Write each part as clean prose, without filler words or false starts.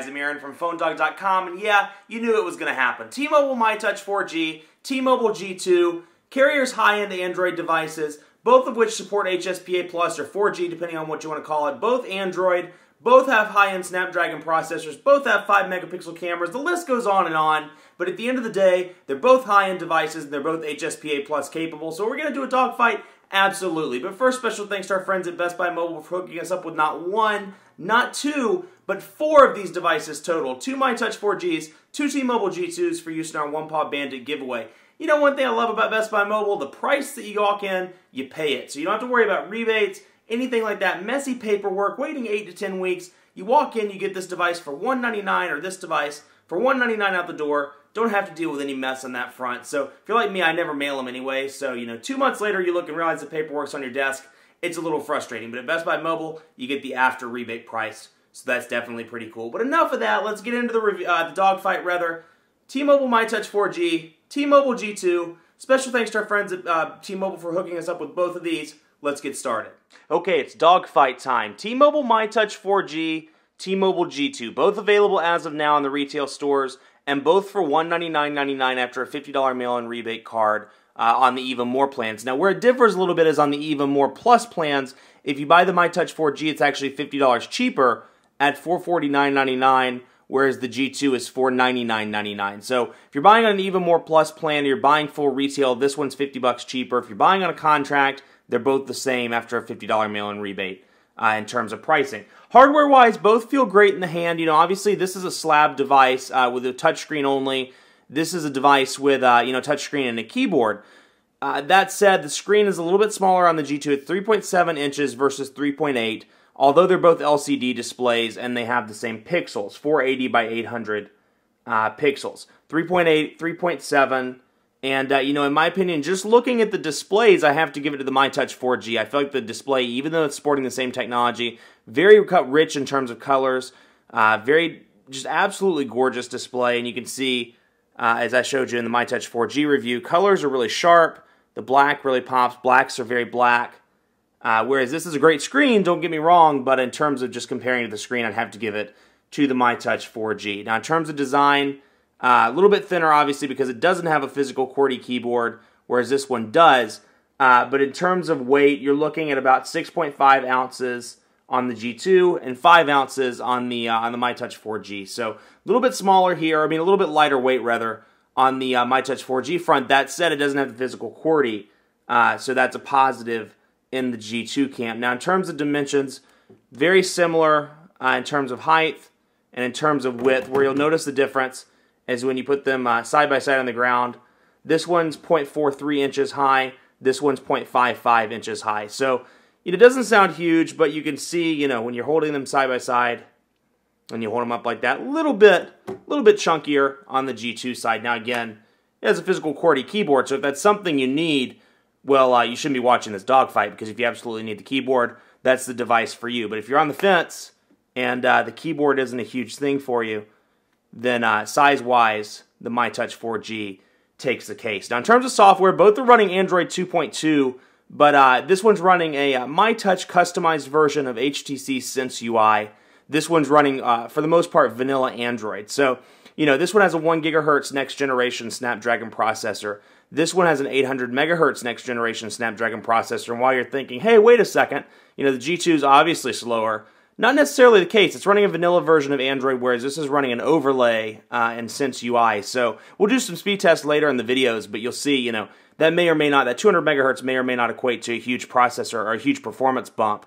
guys, I'm Aaron from PhoneDog.com, and yeah, you knew it was going to happen. T-Mobile myTouch 4G, T-Mobile G2, carriers high-end Android devices, both of which support HSPA Plus or 4G, depending on what you want to call it. Both Android, both have high-end Snapdragon processors, both have 5-megapixel cameras. The list goes on, but at the end of the day, they're both high-end devices, and they're both HSPA Plus capable. So we're going to do a dogfight? Absolutely. But first, special thanks to our friends at Best Buy Mobile for hooking us up with not one, not two, but 4 of these devices total. 2 myTouch 4Gs, 2 T-Mobile G2s for use in our One Paw Bandit giveaway. You know one thing I love about Best Buy Mobile? The price that you walk in, you pay it. So you don't have to worry about rebates, anything like that, messy paperwork, waiting 8 to 10 weeks. You walk in, you get this device for $199 or this device for $199 out the door. Don't have to deal with any mess on that front. So if you're like me, I never mail them anyway. So, 2 months later, you look and realize the paperwork's on your desk. It's a little frustrating. But at Best Buy Mobile, you get the after rebate price. So that's definitely pretty cool. But enough of that. Let's get into the dogfight, rather. T-Mobile myTouch 4G, T-Mobile G2. Special thanks to our friends at T-Mobile for hooking us up with both of these. Let's get started. Okay, it's dogfight time. T-Mobile myTouch 4G, T-Mobile G2. Both available as of now in the retail stores, and both for $199.99 after a $50 mail-in rebate card on the Even More plans. Now, where it differs a little bit is on the Even More Plus plans. If you buy the myTouch 4G, it's actually $50 cheaper at $449.99, whereas the G2 is $499.99. So if you're buying on an Even More Plus plan, you're buying full retail, this one's $50 cheaper. If you're buying on a contract, they're both the same after a $50 mail-in rebate in terms of pricing. Hardware-wise, both feel great in the hand. Obviously, this is a slab device with a touchscreen only. This is a device with, touchscreen and a keyboard. That said, the screen is a little bit smaller on the G2. It's 3.7 inches versus 3.8, although they're both LCD displays and they have the same pixels, 480 by 800 pixels. 3.8, 3.7, and, in my opinion, just looking at the displays, I have to give it to the myTouch 4G. I feel like the display, even though it's sporting the same technology, very rich in terms of colors, just absolutely gorgeous display, and you can see, as I showed you in the myTouch 4G review, colors are really sharp, the black really pops, blacks are very black, whereas this is a great screen, don't get me wrong, but in terms of just comparing to the screen, I'd have to give it to the myTouch 4G. Now, in terms of design, a little bit thinner, obviously, because it doesn't have a physical QWERTY keyboard, whereas this one does. But in terms of weight, you're looking at about 6.5 ounces on the G2 and 5 ounces on the myTouch 4G. So a little bit smaller here, a little bit lighter weight, rather, on the myTouch 4G front. That said, it doesn't have the physical QWERTY, so that's a positive in the G2 camp. Now, in terms of dimensions, very similar in terms of height and in terms of width. Where you'll notice the difference is when you put them side by side on the ground. This one's 0.43 inches high. This one's 0.55 inches high. So it doesn't sound huge, but you can see, when you're holding them side by side, and you hold them up like that, a little bit chunkier on the G2 side. Now, again, it has a physical QWERTY keyboard, so if that's something you need, well, you shouldn't be watching this dogfight, because if you absolutely need the keyboard, that's the device for you. But if you're on the fence and the keyboard isn't a huge thing for you, then size-wise, the myTouch 4G takes the case. Now, in terms of software, both are running Android 2.2, but this one's running a myTouch customized version of HTC Sense UI. This one's running, for the most part, vanilla Android. So, this one has a 1 gigahertz next-generation Snapdragon processor. This one has an 800 megahertz next-generation Snapdragon processor. And while you're thinking, hey, wait a second, the G2 is obviously slower, not necessarily the case. It's running a vanilla version of Android, whereas this is running an overlay in Sense UI. So we'll do some speed tests later in the videos, but you'll see, that may or may not, that 200 megahertz may or may not equate to a huge processor or a huge performance bump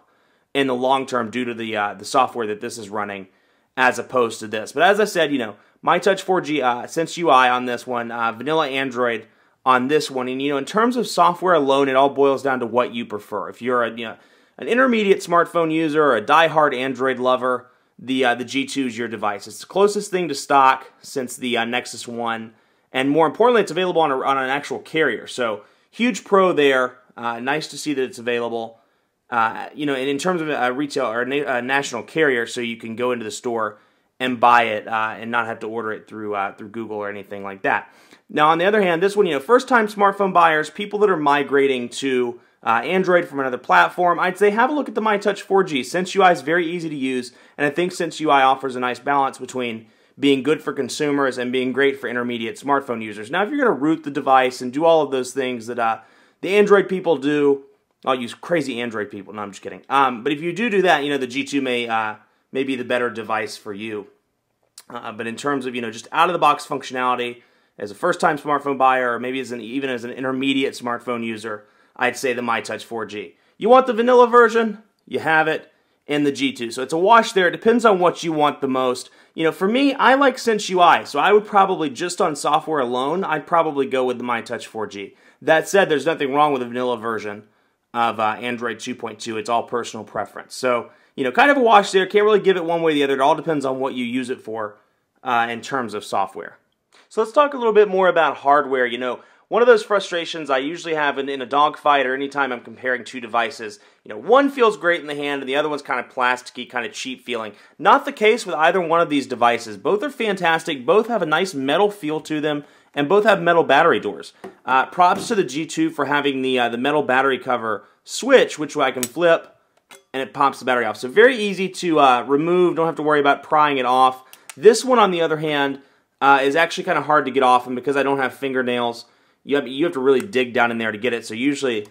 in the long term due to the software that this is running as opposed to this. But as I said, myTouch 4G Sense UI on this one, vanilla Android on this one. And, in terms of software alone, it all boils down to what you prefer. If you're an intermediate smartphone user or a die-hard Android lover, the G2 is your device. It's the closest thing to stock since the Nexus 1, and more importantly, it's available on an actual carrier. So huge pro there. Nice to see that it's available. And in terms of a retail or a national carrier, so you can go into the store and buy it and not have to order it through Google or anything like that. Now, on the other hand, this one, first-time smartphone buyers, people that are migrating to Android from another platform, I'd say have a look at the myTouch 4G. Sense UI is very easy to use, and I think Sense UI offers a nice balance between being good for consumers and being great for intermediate smartphone users. Now, if you're going to root the device and do all of those things that the Android people do, I'll use crazy Android people. No, I'm just kidding. But if you do that, the G2 may be the better device for you. But in terms of just out-of-the-box functionality, as a first-time smartphone buyer, or maybe even as an intermediate smartphone user, I'd say the myTouch 4G. You want the vanilla version? You have it in the G2. So it's a wash there. It depends on what you want the most. For me, I like Sense UI, so I would probably, just on software alone, I'd probably go with the myTouch 4G. That said, there's nothing wrong with the vanilla version of Android 2.2. It's all personal preference. So, kind of a wash there. Can't really give it one way or the other. It all depends on what you use it for in terms of software. So let's talk a little bit more about hardware. One of those frustrations I usually have in a dogfight or anytime I'm comparing two devices, one feels great in the hand and the other one's kind of plasticky, kind of cheap feeling. Not the case with either one of these devices. Both are fantastic, both have a nice metal feel to them, and both have metal battery doors. Props to the G2 for having the metal battery cover switch, which I can flip and it pops the battery off. So very easy to remove, don't have to worry about prying it off. This one, on the other hand, is actually kind of hard to get off, and because I don't have fingernails, you have to really dig down in there to get it. So usually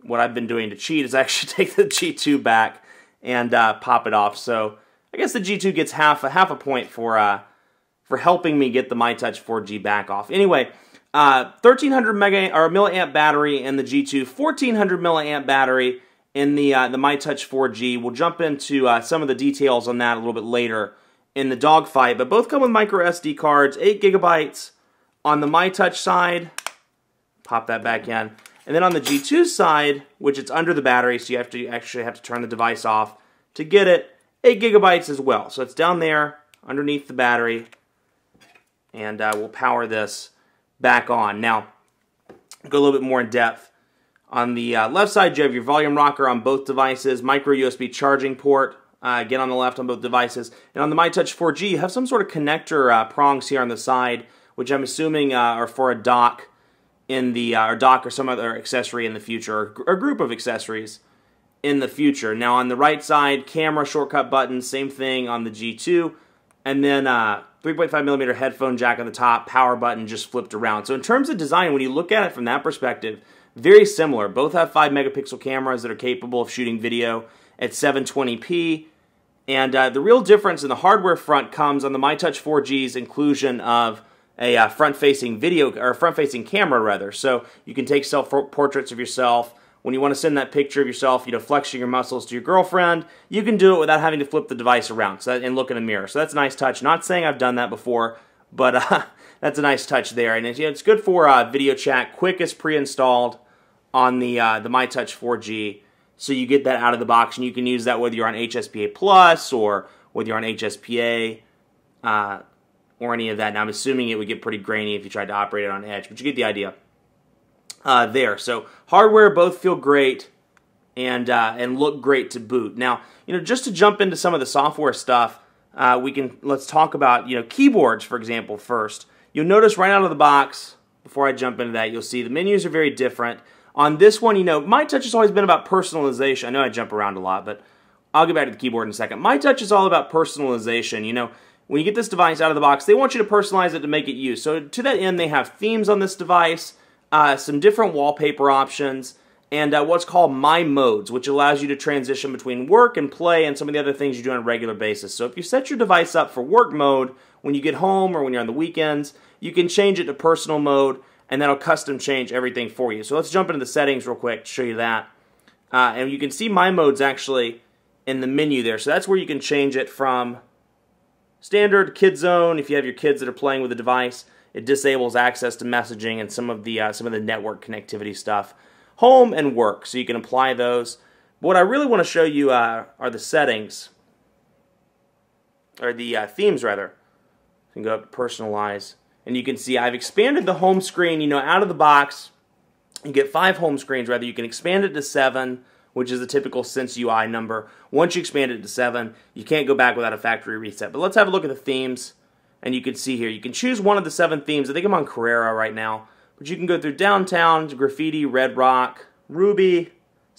what I've been doing to cheat is actually take the G2 back and pop it off. So I guess the G2 gets half a point for helping me get the myTouch 4G back off. Anyway, 1300 milliamp battery in the G2, 1400 milliamp battery in the myTouch 4G. We'll jump into some of the details on that a little bit later in the dogfight, but both come with micro SD cards, 8 gigabytes on the myTouch side. Pop that back in. And then on the G2 side, which it's under the battery, so you actually have to turn the device off to get it, 8 gigabytes as well. So it's down there underneath the battery, and we'll power this back on. Now, go a little bit more in depth. On the left side, you have your volume rocker on both devices, micro USB charging port, again on the left on both devices. And on the myTouch 4G, you have some sort of connector prongs here on the side, which I'm assuming are for a dock or dock or some other accessory in the future, or a group of accessories in the future. Now on the right side, camera shortcut button, same thing on the G2, and then 3.5mm headphone jack on the top, power button just flipped around. So in terms of design, when you look at it from that perspective, very similar. Both have 5 megapixel cameras that are capable of shooting video at 720p, and the real difference in the hardware front comes on the myTouch 4G's inclusion of a front-facing front-facing camera rather. So you can take self-portraits of yourself. When you want to send that picture of yourself, flexing your muscles to your girlfriend, you can do it without having to flip the device around and look in a mirror. So that's a nice touch. Not saying I've done that before, but that's a nice touch there. And it's good for video chat, quick as pre-installed on the myTouch 4G. So you get that out of the box, and you can use that whether you're on HSPA Plus or whether you're on HSPA. Or any of that. Now, I'm assuming it would get pretty grainy if you tried to operate it on Edge, but you get the idea there. So hardware both feel great and look great to boot. Now, just to jump into some of the software stuff, let's talk about keyboards, for example, first. You'll notice right out of the box, before I jump into that, you'll see the menus are very different. On this one, myTouch has always been about personalization. I know I jump around a lot, but I'll get back to the keyboard in a second. myTouch is all about personalization. When you get this device out of the box, they want you to personalize it to make it use. So to that end, they have themes on this device, some different wallpaper options, and what's called My Modes, which allows you to transition between work and play and some of the other things you do on a regular basis. So if you set your device up for work mode, when you get home or when you're on the weekends, you can change it to personal mode, and that'll custom change everything for you. So let's jump into the settings real quick to show you that. And you can see My Modes actually in the menu there. So that's where you can change it from standard, kid zone. If you have your kids that are playing with the device, it disables access to messaging and some of the network connectivity stuff. Home and work, so you can apply those. But what I really want to show you are the settings, or the themes rather. You can go up to personalize, and you can see I've expanded the home screen. Out of the box, you get 5 home screens rather. You can expand it to 7. Which is the typical Sense UI number. Once you expand it to 7, you can't go back without a factory reset. But let's have a look at the themes, and you can see here, you can choose one of the 7 themes. I think I'm on Carrera right now, but you can go through Downtown, Graffiti, Red Rock, Ruby,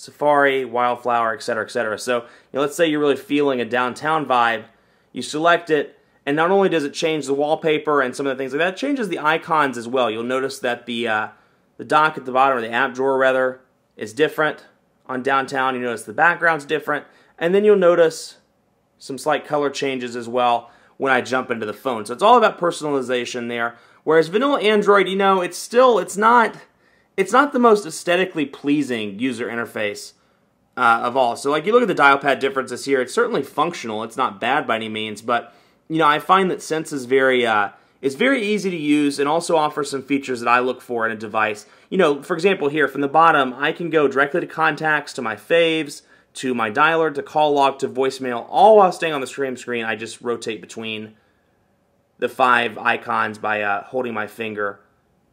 Safari, Wildflower, etc., etc. So, let's say you're really feeling a downtown vibe. You select it, and not only does it change the wallpaper and some of the things like that, it changes the icons as well. You'll notice that the dock at the bottom, or the app drawer rather, is different on downtown. You notice the background's different, and then you'll notice some slight color changes as well when I jump into the phone. So it's all about personalization there. Whereas vanilla Android, it's not the most aesthetically pleasing user interface of all. So like you look at the dial pad differences here, it's certainly functional. It's not bad by any means, but I find that Sense is very easy to use and also offers some features that I look for in a device. For example, here from the bottom, I can go directly to contacts, to my faves, to my dialer, to call log, to voicemail, all while staying on the same screen. I just rotate between the 5 icons by holding my finger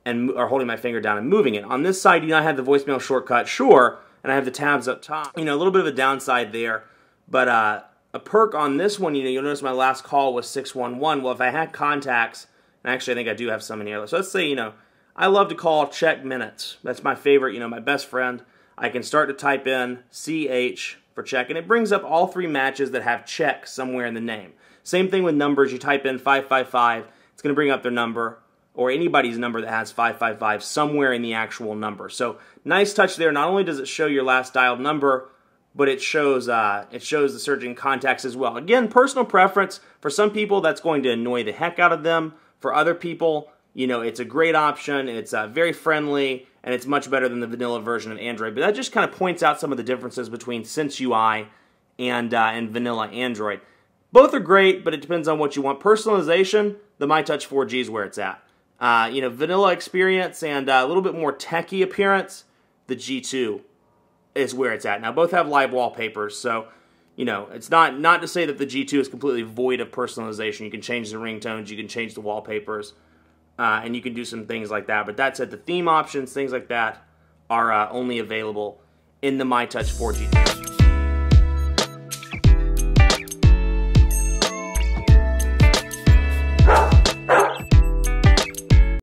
down and moving it. On this side, I have the voicemail shortcut, sure, and I have the tabs up top. A little bit of a downside there, but a perk on this one, you'll notice my last call was 611. Well, if I had contacts, and actually I think I do have some in here. So let's say, I love to call check minutes. That's my favorite, my best friend. I can start to type in CH for check, and it brings up all 3 matches that have check somewhere in the name. Same thing with numbers. You type in 555, it's going to bring up their number, or anybody's number that has 555 somewhere in the actual number. So nice touch there. Not only does it show your last dialed number, but it shows the surging contacts as well. Again, personal preference. For some people, that's going to annoy the heck out of them. For other people, it's a great option. It's very friendly, and it's much better than the vanilla version of Android. But that just kind of points out some of the differences between Sense UI and vanilla Android. Both are great, but it depends on what you want. Personalization, the myTouch 4G is where it's at. Vanilla experience and a little bit more techie appearance, the G2 is where it's at. Now, both have live wallpapers, so, it's not to say that the G2 is completely void of personalization. You can change the ringtones, you can change the wallpapers, and you can do some things like that. But that said, the theme options, things like that, are only available in the myTouch 4G.